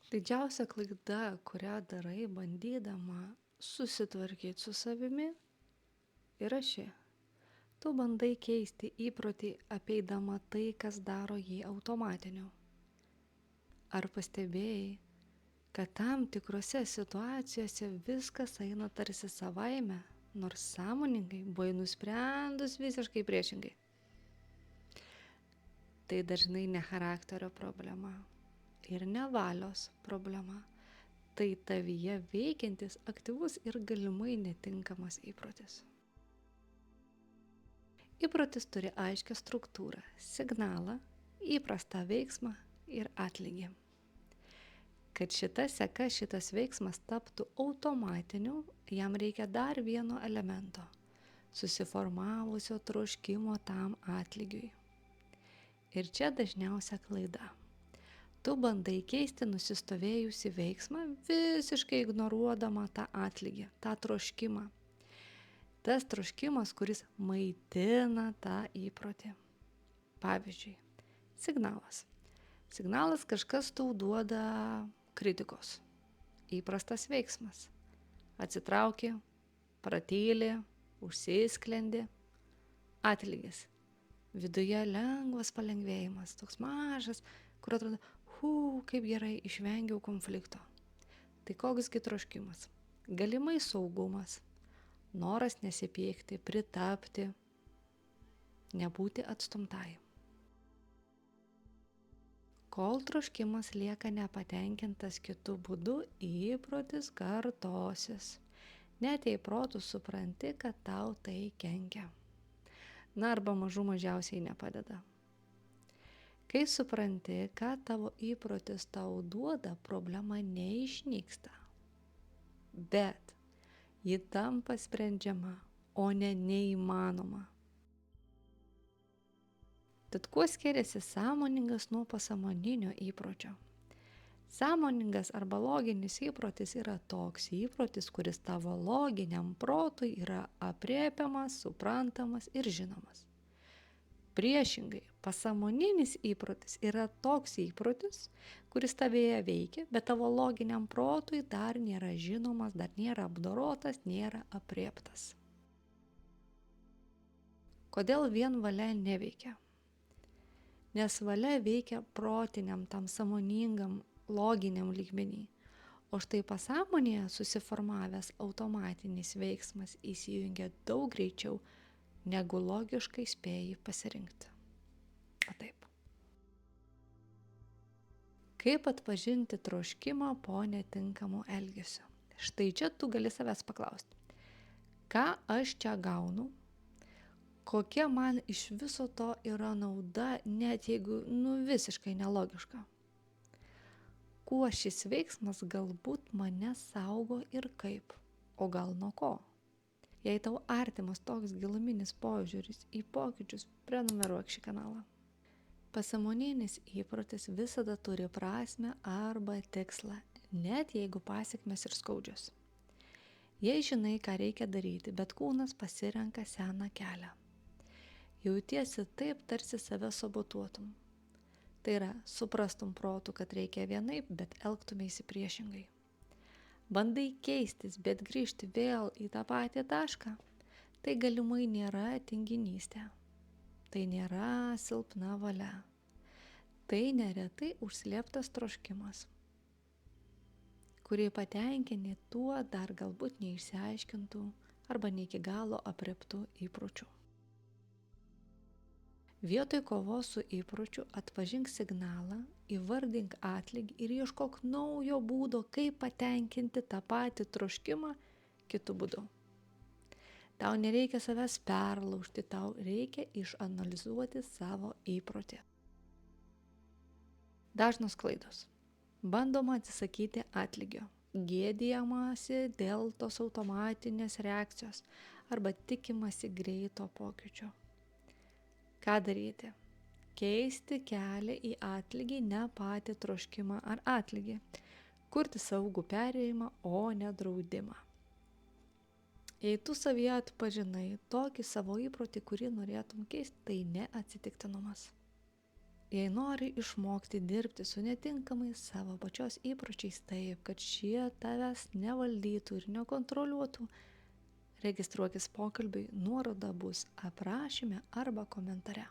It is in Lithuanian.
Didžiausia klaida, kurią darai bandydama susitvarkyti su savimi, yra ši. Tu bandai keisti įprotį apeidama tai, kas daro jį automatiniu. Ar pastebėjai, kad tam tikrose situacijose viskas eina tarsi savaime, nors sąmoningai buvai nusprendus visiškai priešingai? Tai dažnai ne charakterio problema ir ne valios problema. Tai tavyje veikiantis aktyvus ir galimai netinkamas įprotis. Įprotis turi aiškią struktūrą, signalą, įprastą veiksmą ir atlygį. Kad šita seka, šitas veiksmas taptų automatiniu, jam reikia dar vieno elemento – susiformavusio troškimo tam atlygiui. Ir čia dažniausia klaida. Tu bandai keisti nusistovėjusį veiksmą, visiškai ignoruodama tą atlygį, tą troškimą. Tas troškimas, kuris maitina tą įprotį. Pavyzdžiui, signalas. Signalas kažkas tau duoda kritikos. Įprastas veiksmas. Atsitrauki, pratyli, užsisklendi. Atlygis. Viduje lengvas palengvėjimas, toks mažas, kur atrodo, kaip gerai išvengiau konflikto. Tai koksgi troškimas? Galimai saugumas. Noras nesipykti, pritapti, nebūti atstumtai. Kol troškimas lieka nepatenkintas kitų būdų, įprotis kartosis. Net jei protu supranti, kad tau tai kenkia. Na arba mažiausiai nepadeda. Kai supranti, ką tavo įprotis tau duoda, problema neišnyksta. Bet ji tampa sprendžiama, o ne neįmanoma. Tad kuo skiriasi sąmoningas nuo pasąmoninio įpročio? Sąmoningas arba loginis įprotis yra toks įprotis, kuris tavo loginiam protui yra aprėpiamas, suprantamas ir žinomas. Priešingai, pasąmoninis įprotis yra toks įprotis, kuris tavėje veikia, bet tavo loginiam protui dar nėra žinomas, dar nėra apdorotas, nėra aprėptas. Kodėl vien valia neveikia? Nes valia veikia protiniam, tam sąmoningam, loginiam lygmenį. O štai pasąmonėje susiformavęs automatinis veiksmas įsijungia daug greičiau, negu logiškai spėjai pasirinkti. O taip. Kaip atpažinti troškimą po netinkamo elgesio? Štai čia tu gali savęs paklausti. Ką aš čia gaunu? Kokia man iš viso to yra nauda, net jeigu visiškai nelogiška? Kuo šis veiksmas galbūt mane saugo ir kaip? O gal nuo ko? Jei tau artimas toks giluminis požiūris į pokyčius, prenumeruok šį kanalą. Pasąmoninis įprotis visada turi prasmę arba tikslą, net jeigu pasekmės ir skaudžios. Jei žinai, ką reikia daryti, bet kūnas pasirenka seną kelią. Jautiesi taip, tarsi save sabotuotum. Tai yra, suprastum protu, kad reikia vienaip, bet elgtumėsi priešingai. Bandai keistis, bet grįžti vėl į tą patį tašką. Tai galimai nėra tinginystė. Tai nėra silpna valia. Tai neretai užslėptas troškimas, kurį patenkini tuo dar galbūt neišsiaiškintų arba ne iki galo aprėptų įpročių. Vietoj kovos su įpročiu atpažink signalą, įvardink atlygį ir ieškok naujo būdo, kaip patenkinti tą patį troškimą kitu būdu. Tau nereikia savęs perlaužti, tau reikia išanalizuoti savo įprotį. Dažnos klaidos. Bandoma atsisakyti atlygio, gėdijamasi dėl tos automatinės reakcijos arba tikimasi greito pokyčio. Ką daryti? Keisti kelią į atlygį, ne patį troškimą ar atlygį. Kurti saugų perėjimą, o ne draudimą. Jei tu savyje atpažinai tokį savo įprotį, kurį norėtum keisti, tai ne atsitiktinumas. Jei nori išmokti dirbti su netinkamais savo pačios įpročiais taip, kad šie tavęs nevaldytų ir nekontroliuotų, registruokis pokalbiui, nuoroda bus aprašyme arba komentare.